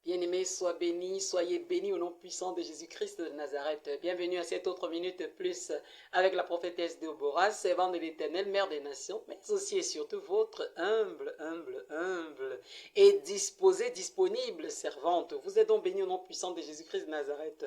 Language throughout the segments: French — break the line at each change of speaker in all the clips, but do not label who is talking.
Bien-aimés, soyez bénis au nom puissant de Jésus-Christ de Nazareth. Bienvenue à cette autre minute plus avec la prophétesse Déborah, servante de l'Éternel, mère des nations, mais aussi et surtout votre humble et disponible servante. Vous êtes donc bénis au nom puissant de Jésus-Christ de Nazareth.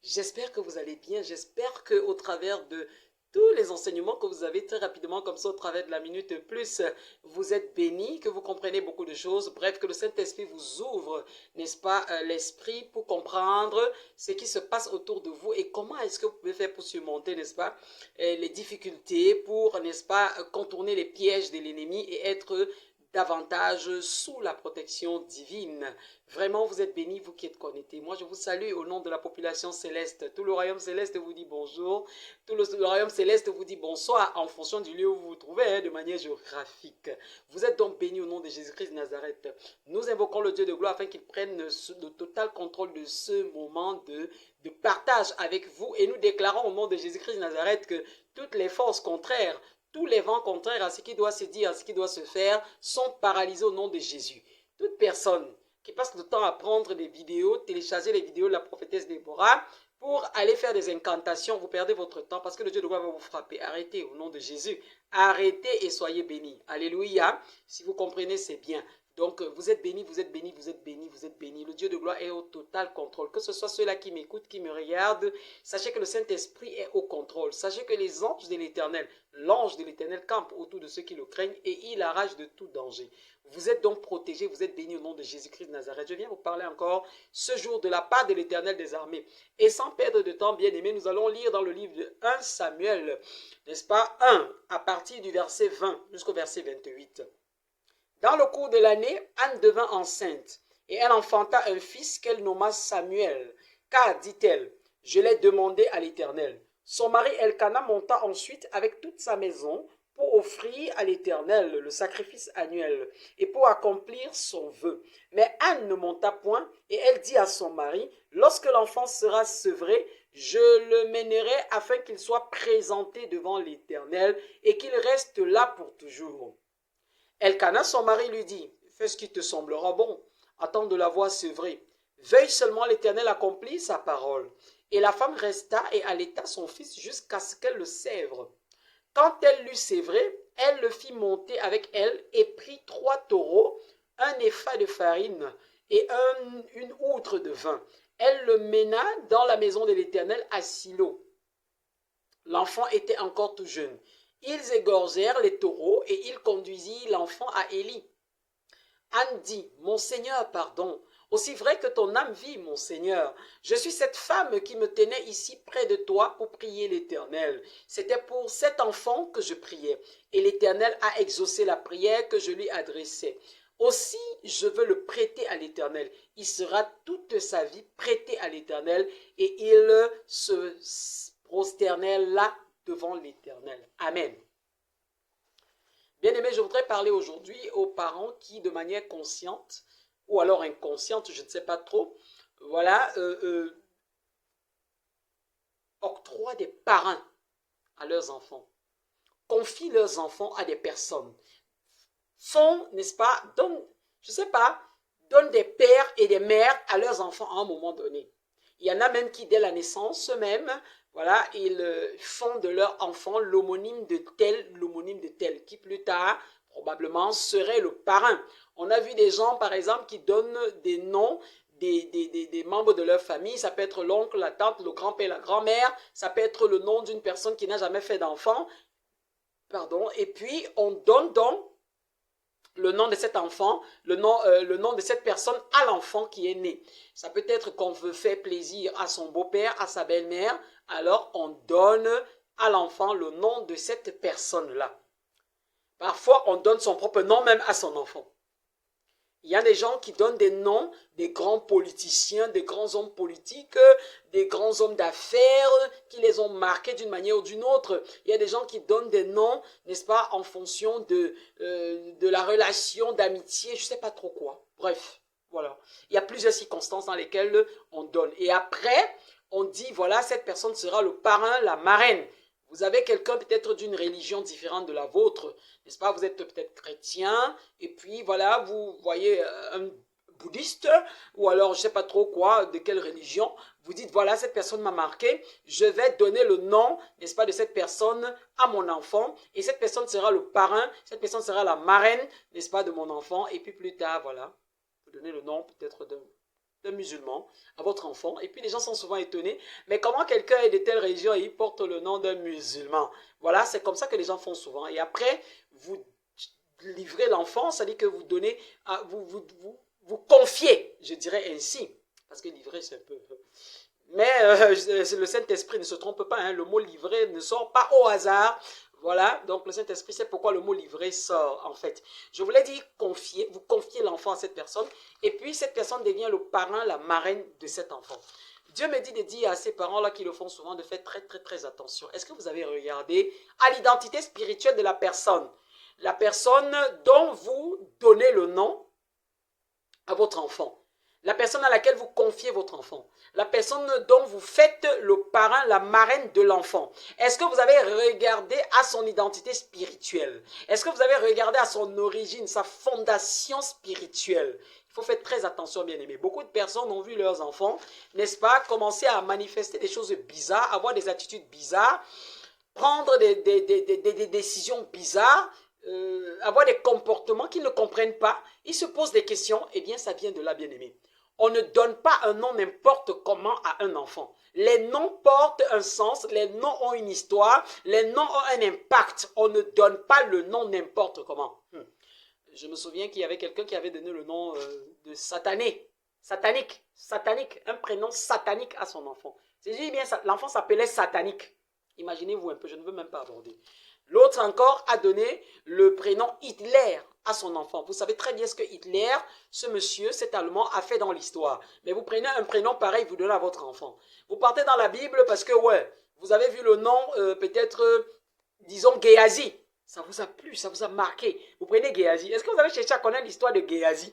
J'espère que vous allez bien, j'espère qu'au travers de tous les enseignements que vous avez très rapidement comme ça au travers de la minute plus, vous êtes bénis, que vous comprenez beaucoup de choses, bref, que le Saint-Esprit vous ouvre, n'est-ce pas, l'esprit pour comprendre ce qui se passe autour de vous et comment est-ce que vous pouvez faire pour surmonter, n'est-ce pas, les difficultés, pour, n'est-ce pas, contourner les pièges de l'ennemi et être davantage sous la protection divine. Vraiment, vous êtes bénis, vous qui êtes connectés. Moi, je vous salue au nom de la population céleste. Tout le royaume céleste vous dit bonjour. Tout le royaume céleste vous dit bonsoir en fonction du lieu où vous vous trouvez, de manière géographique. Vous êtes donc bénis au nom de Jésus-Christ de Nazareth. Nous invoquons le Dieu de gloire afin qu'il prenne le total contrôle de ce moment de partage avec vous. Et nous déclarons au nom de Jésus-Christ de Nazareth que toutes les forces contraires, tous les vents contraires à ce qui doit se dire, à ce qui doit se faire, sont paralysés au nom de Jésus. Toute personne qui passe le temps à prendre des vidéos, télécharger les vidéos de la prophétesse Déborah pour aller faire des incantations, vous perdez votre temps parce que le Dieu de gloire va vous frapper. Arrêtez au nom de Jésus. Arrêtez et soyez bénis. Alléluia. Si vous comprenez, c'est bien. Donc, vous êtes bénis, vous êtes bénis, vous êtes bénis, vous êtes bénis. Le Dieu de gloire est au total contrôle. Que ce soit ceux-là qui m'écoutent, qui me regardent, sachez que le Saint-Esprit est au contrôle. Sachez que les anges de l'Éternel, l'ange de l'Éternel campe autour de ceux qui le craignent et il arrache de tout danger. Vous êtes donc protégés, vous êtes bénis au nom de Jésus-Christ de Nazareth. Je viens vous parler encore ce jour de la part de l'Éternel des armées. Et sans perdre de temps, bien-aimés, nous allons lire dans le livre de 1 Samuel, n'est-ce pas, 1, à partir du verset 20 jusqu'au verset 28. Dans le cours de l'année, Anne devint enceinte, et elle enfanta un fils qu'elle nomma Samuel. Car, dit-elle, je l'ai demandé à l'Éternel. Son mari Elkana monta ensuite avec toute sa maison pour offrir à l'Éternel le sacrifice annuel et pour accomplir son vœu. Mais Anne ne monta point, et elle dit à son mari, lorsque l'enfant sera sevré, je le mènerai afin qu'il soit présenté devant l'Éternel et qu'il reste là pour toujours. Elkana, son mari, lui dit, fais ce qui te semblera bon, attends de la voir sevrée. Veuille seulement l'Éternel accomplir sa parole. Et la femme resta et allaita son fils jusqu'à ce qu'elle le sèvre. Quand elle l'eut sévré, elle le fit monter avec elle et prit 3 taureaux, un épha de farine et une outre de vin. Elle le mena dans la maison de l'Éternel à Silo. L'enfant était encore tout jeune. Ils égorgèrent les taureaux et il conduisit l'enfant à Élie. Anne dit, mon Seigneur, pardon, aussi vrai que ton âme vit, mon Seigneur, je suis cette femme qui me tenait ici près de toi pour prier l'Éternel. C'était pour cet enfant que je priais, et l'Éternel a exaucé la prière que je lui adressais. Aussi, je veux le prêter à l'Éternel. Il sera toute sa vie prêté à l'Éternel, et il se prosternera là devant l'Éternel. Amen. Bien-aimés, je voudrais parler aujourd'hui aux parents qui, de manière consciente, ou alors inconsciente, je ne sais pas trop, voilà, octroient des parrains à leurs enfants, confient leurs enfants à des personnes, font, n'est-ce pas, donnent, je ne sais pas, donnent des pères et des mères à leurs enfants à un moment donné. Il y en a même qui, dès la naissance même, voilà, ils font de leur enfant l'homonyme de tel, qui plus tard, probablement, serait le parrain. On a vu des gens, par exemple, qui donnent des noms des membres de leur famille. Ça peut être l'oncle, la tante, le grand-père, la grand-mère. Ça peut être le nom d'une personne qui n'a jamais fait d'enfant. Pardon. Et puis, on donne donc le nom de cet enfant, le nom de cette personne à l'enfant qui est né. Ça peut être qu'on veut faire plaisir à son beau-père, à sa belle-mère, alors on donne à l'enfant le nom de cette personne-là. Parfois, on donne son propre nom même à son enfant. Il y a des gens qui donnent des noms des grands politiciens, des grands hommes politiques, des grands hommes d'affaires qui les ont marqués d'une manière ou d'une autre. Il y a des gens qui donnent des noms, n'est-ce pas, en fonction de la relation d'amitié, je ne sais pas trop quoi. Bref, voilà. Il y a plusieurs circonstances dans lesquelles on donne. Et après, on dit, voilà, cette personne sera le parrain, la marraine. Vous avez quelqu'un peut-être d'une religion différente de la vôtre, n'est-ce pas? Vous êtes peut-être chrétien, et puis voilà, vous voyez un bouddhiste, ou alors je ne sais pas trop quoi, de quelle religion, vous dites, voilà, cette personne m'a marqué, je vais donner le nom, n'est-ce pas, de cette personne à mon enfant, et cette personne sera le parrain, cette personne sera la marraine, n'est-ce pas, de mon enfant, et puis plus tard, voilà, vous donnez le nom peut-être d'un musulman à votre enfant, et puis les gens sont souvent étonnés, mais comment quelqu'un est de telle religion et il porte le nom d'un musulman? Voilà, c'est comme ça que les gens font souvent, et après, vous livrez l'enfant, c'est-à-dire que vous donnez, vous confiez, je dirais ainsi, parce que livrer c'est un peu... Mais le Saint-Esprit ne se trompe pas, hein, le mot livrer ne sort pas au hasard. Voilà, donc le Saint-Esprit, c'est pourquoi le mot livrer sort en fait. Je vous l'ai dit, confier, vous confiez l'enfant à cette personne, et puis cette personne devient le parrain, la marraine de cet enfant. Dieu me dit de dire à ces parents-là qui le font souvent de faire très attention. Est-ce que vous avez regardé à l'identité spirituelle de la personne? La personne dont vous donnez le nom à votre enfant. La personne à laquelle vous confiez votre enfant. La personne dont vous faites le parrain, la marraine de l'enfant. Est-ce que vous avez regardé à son identité spirituelle? Est-ce que vous avez regardé à son origine, sa fondation spirituelle? Il faut faire très attention, bien aimé. Beaucoup de personnes ont vu leurs enfants, n'est-ce pas, commencer à manifester des choses bizarres, avoir des attitudes bizarres, prendre des décisions bizarres, avoir des comportements qu'ils ne comprennent pas. Ils se posent des questions. Eh bien, ça vient de là, bien aimé. On ne donne pas un nom n'importe comment à un enfant. Les noms portent un sens, les noms ont une histoire, les noms ont un impact. On ne donne pas le nom n'importe comment. Je me souviens qu'il y avait quelqu'un qui avait donné le nom de satanique, un prénom satanique à son enfant. C'est bien, l'enfant s'appelait satanique. Imaginez-vous un peu, je ne veux même pas aborder. L'autre encore a donné le prénom Hitler à son enfant. Vous savez très bien ce que Hitler, ce monsieur, cet Allemand, a fait dans l'histoire. Mais vous prenez un prénom pareil, vous donnez à votre enfant. Vous partez dans la Bible parce que, ouais, vous avez vu le nom, peut-être, disons, Géasi. Ça vous a plu, ça vous a marqué. Vous prenez Géasi. Est-ce que vous avez cherché à connaître l'histoire de Géasi?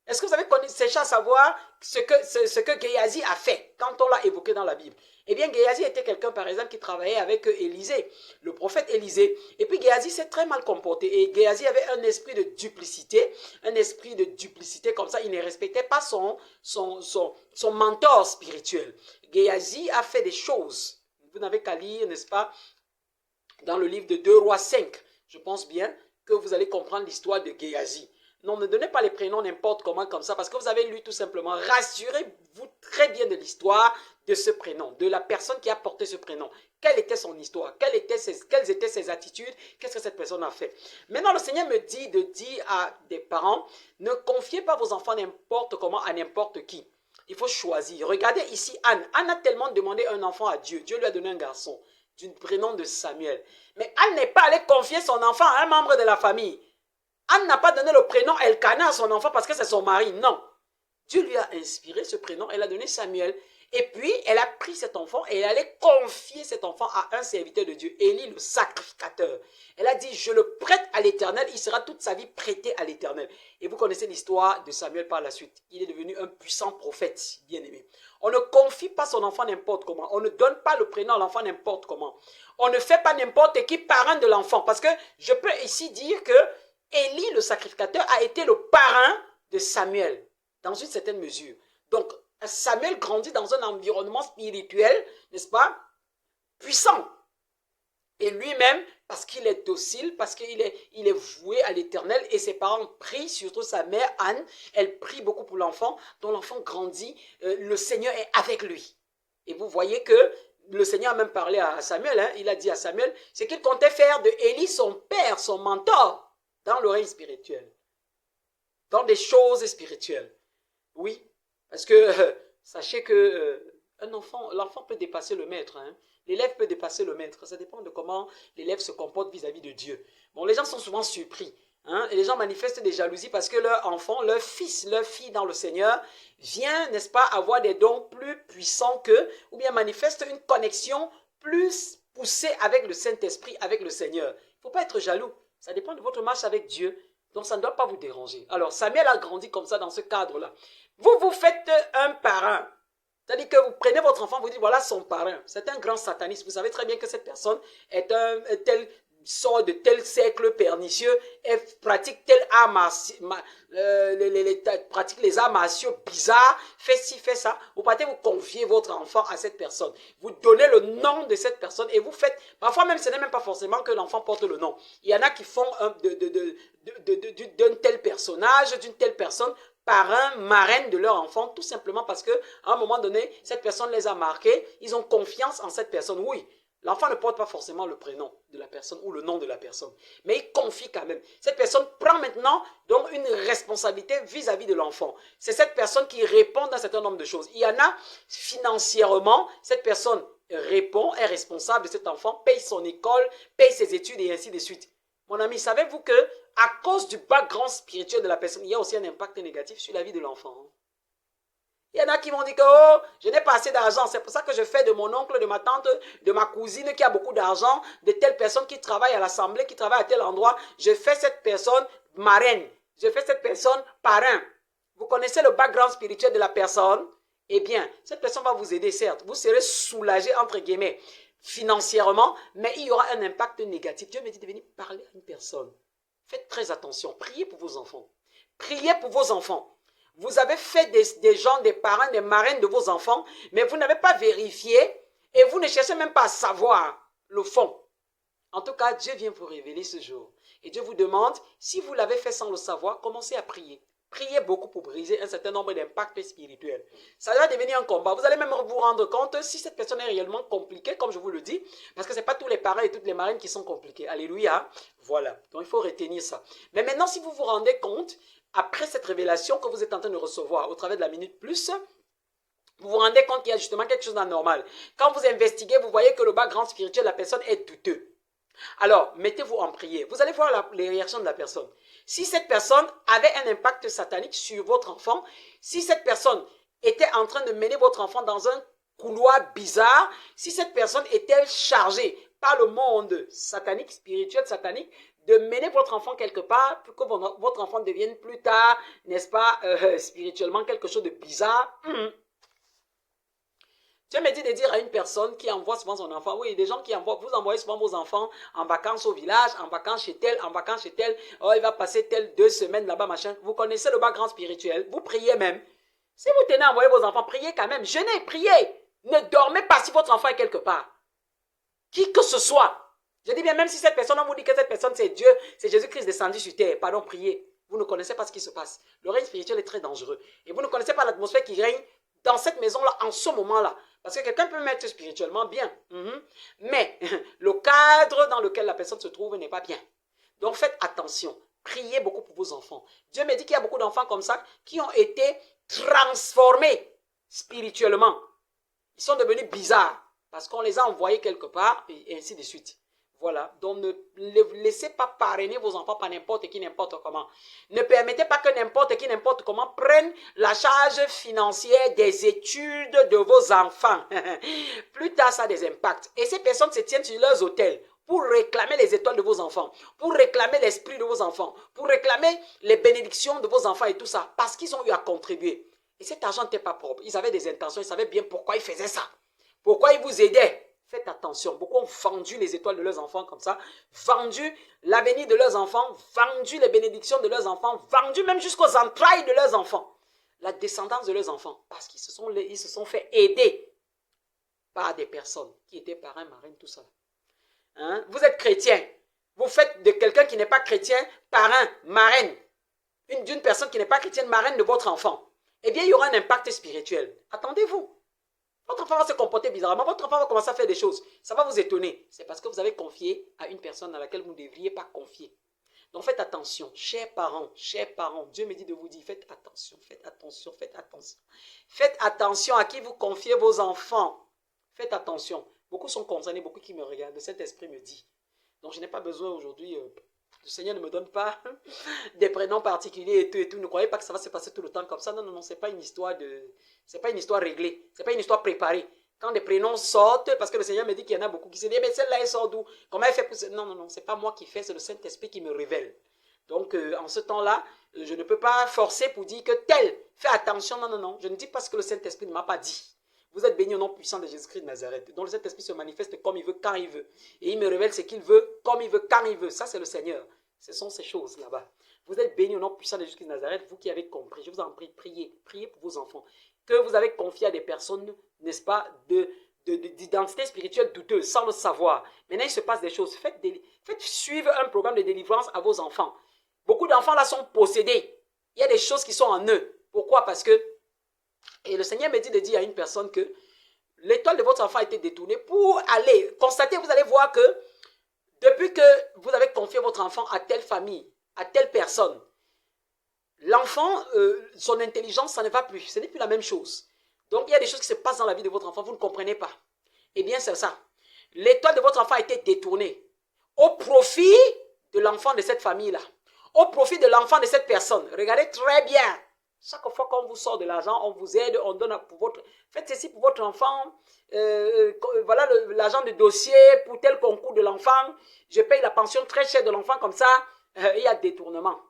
Est-ce que vous avez cherché à savoir ce que Géasi a fait quand on l'a évoqué dans la Bible? Eh bien, Géasi était quelqu'un, par exemple, qui travaillait avec Élisée, le prophète Élisée. Et puis, Géasi s'est très mal comporté. Et Géasi avait un esprit de duplicité. Comme ça, il ne respectait pas son mentor spirituel. Géasi a fait des choses. Vous n'avez qu'à lire, n'est-ce pas, dans le livre de 2 Rois 5. Je pense bien que vous allez comprendre l'histoire de Géasi. Non, ne donnez pas les prénoms n'importe comment comme ça, parce que vous avez lu tout simplement. Rassurez-vous très bien de l'histoire de ce prénom, de la personne qui a porté ce prénom. Quelle était son histoire? Quelles étaient ses attitudes? Qu'est-ce que cette personne a fait? Maintenant, le Seigneur me dit de dire à des parents, ne confiez pas vos enfants n'importe comment à n'importe qui. Il faut choisir. Regardez ici Anne. Anne a tellement demandé un enfant à Dieu. Dieu lui a donné un garçon du prénom de Samuel. Mais Anne n'est pas allée confier son enfant à un membre de la famille. Anne n'a pas donné le prénom Elkanah à son enfant parce que c'est son mari. Non. Dieu lui a inspiré ce prénom. Elle a donné Samuel. Et puis, elle a pris cet enfant et elle allait confier cet enfant à un serviteur de Dieu, Élie le sacrificateur. Elle a dit, je le prête à l'Éternel, il sera toute sa vie prêté à l'Éternel. Et vous connaissez l'histoire de Samuel par la suite. Il est devenu un puissant prophète, bien aimé. On ne confie pas son enfant n'importe comment. On ne donne pas le prénom à l'enfant n'importe comment. On ne fait pas n'importe qui parrain de l'enfant. Parce que je peux ici dire que Élie, le sacrificateur, a été le parrain de Samuel, dans une certaine mesure. Donc, Samuel grandit dans un environnement spirituel, n'est-ce pas, puissant. Et lui-même, parce qu'il est docile, parce qu'il est voué à l'Éternel, et ses parents prient, surtout sa mère Anne, elle prie beaucoup pour l'enfant, dont l'enfant grandit, le Seigneur est avec lui. Et vous voyez que le Seigneur a même parlé à Samuel, hein, il a dit à Samuel, c'est qu'il comptait faire de Élie son père, son mentor, dans le règne spirituel, dans des choses spirituelles. Oui, parce que sachez que l'enfant peut dépasser le maître, hein. L'élève peut dépasser le maître, ça dépend de comment l'élève se comporte vis-à-vis de Dieu. Bon, les gens sont souvent surpris, hein, et les gens manifestent des jalousies parce que leur enfant, leur fils, leur fille dans le Seigneur vient, n'est-ce pas, avoir des dons plus puissants qu'eux, ou bien manifeste une connexion plus poussée avec le Saint-Esprit, avec le Seigneur. Il ne faut pas être jaloux. Ça dépend de votre marche avec Dieu. Donc, ça ne doit pas vous déranger. Alors, Samuel a grandi comme ça dans ce cadre-là. Vous faites un parrain. C'est-à-dire que vous prenez votre enfant, vous dites, voilà son parrain. C'est un grand sataniste. Vous savez très bien que cette personne est tel sort de tel cercle pernicieux et pratique tel art pratique les arts martiaux bizarres, fait ci, fait ça. Vous partez vous confier votre enfant à cette personne. Vous donnez le nom de cette personne et vous faites, parfois même ce n'est même pas forcément que l'enfant porte le nom. Il y en a qui font d'un tel personnage, d'une telle personne, parrain, marraine de leur enfant, tout simplement parce qu'à un moment donné, cette personne les a marqués, ils ont confiance en cette personne. Oui, l'enfant ne porte pas forcément le prénom de la personne ou le nom de la personne, mais il confie quand même. Cette personne prend maintenant donc une responsabilité vis-à-vis de l'enfant. C'est cette personne qui répond d'un certain nombre de choses. Il y en a financièrement, cette personne répond, est responsable de cet enfant, paye son école, paye ses études et ainsi de suite. Mon ami, savez-vous que à cause du background spirituel de la personne, il y a aussi un impact négatif sur la vie de l'enfant. Il y en a qui m'ont dit que oh, je n'ai pas assez d'argent. C'est pour ça que je fais de mon oncle, de ma tante, de ma cousine qui a beaucoup d'argent, de telle personne qui travaille à l'assemblée, qui travaille à tel endroit. Je fais cette personne marraine. Je fais cette personne parrain. Vous connaissez le background spirituel de la personne? Eh bien, cette personne va vous aider, certes. Vous serez soulagé, entre guillemets, financièrement, mais il y aura un impact négatif. Dieu me dit de venir parler à une personne. Faites très attention. Priez pour vos enfants. Priez pour vos enfants. Vous avez fait des gens, des parents, des marraines de vos enfants, mais vous n'avez pas vérifié et vous ne cherchez même pas à savoir le fond. En tout cas, Dieu vient vous révéler ce jour. Et Dieu vous demande, si vous l'avez fait sans le savoir, commencez à prier. Priez beaucoup pour briser un certain nombre d'impacts spirituels. Ça va devenir un combat. Vous allez même vous rendre compte si cette personne est réellement compliquée, comme je vous le dis, parce que ce n'est pas tous les parents et toutes les marraines qui sont compliqués. Alléluia. Voilà. Donc il faut retenir ça. Mais maintenant, si vous vous rendez compte, après cette révélation que vous êtes en train de recevoir au travers de la Minute Plus, vous vous rendez compte qu'il y a justement quelque chose d'anormal. Quand vous investiguez, vous voyez que le background spirituel de la personne est douteux. Alors, mettez-vous en prière. Vous allez voir les réactions de la personne. Si cette personne avait un impact satanique sur votre enfant, si cette personne était en train de mener votre enfant dans un couloir bizarre, si cette personne était chargée par le monde satanique, spirituel satanique, de mener votre enfant quelque part pour que votre enfant devienne plus tard, n'est-ce pas, spirituellement quelque chose de bizarre. Dieu me dit de dire à une personne qui envoie souvent son enfant, oui, des gens qui envoient, vous envoyez souvent vos enfants en vacances au village, en vacances chez tel, oh, il va passer tel 2 semaines là-bas, machin. Vous connaissez le background spirituel, vous priez même. Si vous tenez à envoyer vos enfants, priez quand même, jeûnez, priez. Ne dormez pas si votre enfant est quelque part. Qui que ce soit. Je dis bien, même si cette personne, on vous dit que cette personne c'est Dieu, c'est Jésus-Christ descendu sur terre, pardon, priez. Vous ne connaissez pas ce qui se passe. Le règne spirituel est très dangereux. Et vous ne connaissez pas l'atmosphère qui règne dans cette maison-là, en ce moment-là. Parce que quelqu'un peut mettre spirituellement bien. Mais le cadre dans lequel la personne se trouve n'est pas bien. Donc faites attention. Priez beaucoup pour vos enfants. Dieu me dit qu'il y a beaucoup d'enfants comme ça qui ont été transformés spirituellement. Ils sont devenus bizarres parce qu'on les a envoyés quelque part et ainsi de suite. Voilà, donc ne laissez pas parrainer vos enfants par n'importe qui, n'importe comment. Ne permettez pas que n'importe qui, n'importe comment prenne la charge financière des études de vos enfants. Plus tard, ça a des impacts. Et ces personnes se tiennent sur leurs hôtels pour réclamer les étoiles de vos enfants, pour réclamer l'esprit de vos enfants, pour réclamer les bénédictions de vos enfants et tout ça, parce qu'ils ont eu à contribuer. Et cet argent n'était pas propre. Ils avaient des intentions, ils savaient bien pourquoi ils faisaient ça. Pourquoi ils vous aidaient. Faites attention, beaucoup ont vendu les étoiles de leurs enfants comme ça, vendu l'avenir de leurs enfants, vendu les bénédictions de leurs enfants, vendu même jusqu'aux entrailles de leurs enfants, la descendance de leurs enfants, parce qu'ils se sont fait aider par des personnes qui étaient parrains, marraines, tout ça. Hein? Vous êtes chrétien, vous faites de quelqu'un qui n'est pas chrétien, parrain, marraine, d'une personne qui n'est pas chrétienne, marraine de votre enfant. Eh bien, il y aura un impact spirituel. Attendez-vous. Votre enfant va se comporter bizarrement, votre enfant va commencer à faire des choses. Ça va vous étonner. C'est parce que vous avez confié à une personne à laquelle vous ne devriez pas confier. Donc faites attention, chers parents, Dieu me dit de vous dire, faites attention, faites attention, faites attention. Faites attention à qui vous confiez vos enfants. Faites attention. Beaucoup sont concernés, beaucoup qui me regardent. Le Saint-Esprit me dit. Donc je n'ai pas besoin aujourd'hui, le Seigneur ne me donne pas des prénoms particuliers et tout et tout. Ne croyez pas que ça va se passer tout le temps comme ça. Non, non, non, c'est pas une histoire réglée. C'est pas une histoire préparée. Quand des prénoms sortent, parce que le Seigneur me dit qu'il y en a beaucoup qui se disent, mais celle-là, elle sort d'où? Comment elle fait pour ça? Non, non, non, c'est pas moi qui fais, c'est le Saint-Esprit qui me révèle. Donc, en ce temps-là, je ne peux pas forcer pour dire que tel, fais attention. Non, non, non, je ne dis pas ce que le Saint-Esprit ne m'a pas dit. Vous êtes bénis au nom puissant de Jésus-Christ de Nazareth, dont le Saint-Esprit se manifeste comme il veut, quand il veut. Et il me révèle ce qu'il veut, comme il veut, quand il veut. Ça, c'est le Seigneur. Ce sont ces choses là-bas. Vous êtes bénis au nom puissant de Jésus-Christ de Nazareth, vous qui avez compris. Je vous en prie, priez. Priez pour vos enfants. Que vous avez confié à des personnes, n'est-ce pas, d'identité spirituelle douteuse, sans le savoir. Maintenant, il se passe des choses. Faites suivre un programme de délivrance à vos enfants. Beaucoup d'enfants là sont possédés. Il y a des choses qui sont en eux. Pourquoi? Parce que, et le Seigneur me dit de dire à une personne que l'étoile de votre enfant a été détournée pour aller constater, vous allez voir que depuis que vous avez confié votre enfant à telle famille, à telle personne, l'enfant, son intelligence, ça ne va plus. Ce n'est plus la même chose. Donc, il y a des choses qui se passent dans la vie de votre enfant, vous ne comprenez pas. Eh bien, c'est ça. L'étoile de votre enfant a été détournée au profit de l'enfant de cette famille-là, au profit de l'enfant de cette personne. Regardez très bien. Chaque fois qu'on vous sort de l'argent, on vous aide, on donne pour votre... Faites ceci pour votre enfant. Voilà l'argent de dossier pour tel concours de l'enfant. Je paye la pension très chère de l'enfant comme ça. Il y a détournement.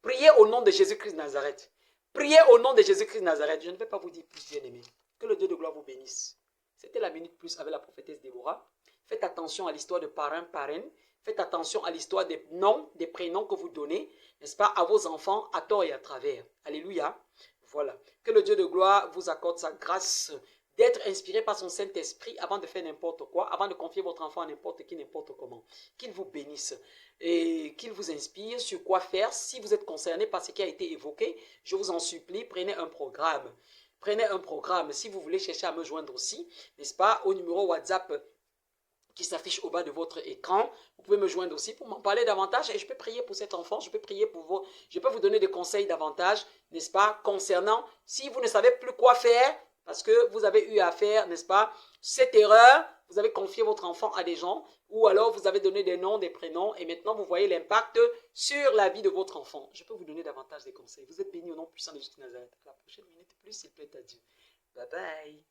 Priez au nom de Jésus-Christ de Nazareth. Priez au nom de Jésus-Christ de Nazareth. Je ne vais pas vous dire plus, bien-aimé. Que le Dieu de gloire vous bénisse. C'était la Minute Plus avec la prophétesse Déborah. Faites attention à l'histoire de parrain, parraine. Faites attention à l'histoire des noms, des prénoms que vous donnez, n'est-ce pas, à vos enfants, à tort et à travers. Alléluia. Voilà. Que le Dieu de gloire vous accorde sa grâce d'être inspiré par son Saint-Esprit avant de faire n'importe quoi, avant de confier votre enfant à n'importe qui, n'importe comment. Qu'il vous bénisse et qu'il vous inspire sur quoi faire. Si vous êtes concerné par ce qui a été évoqué, je vous en supplie, prenez un programme. Prenez un programme. Si vous voulez chercher à me joindre aussi, n'est-ce pas, au numéro WhatsApp qui s'affiche au bas de votre écran. Vous pouvez me joindre aussi pour m'en parler davantage et je peux prier pour cet enfant, je peux prier pour vous, je peux vous donner des conseils davantage, n'est-ce pas, concernant si vous ne savez plus quoi faire parce que vous avez eu à faire, n'est-ce pas, cette erreur, vous avez confié votre enfant à des gens ou alors vous avez donné des noms, des prénoms et maintenant vous voyez l'impact sur la vie de votre enfant. Je peux vous donner davantage des conseils. Vous êtes bénis au nom puissant de Jésus de Nazareth. À la prochaine Minute Plus, s'il plaît à Dieu. Bye bye.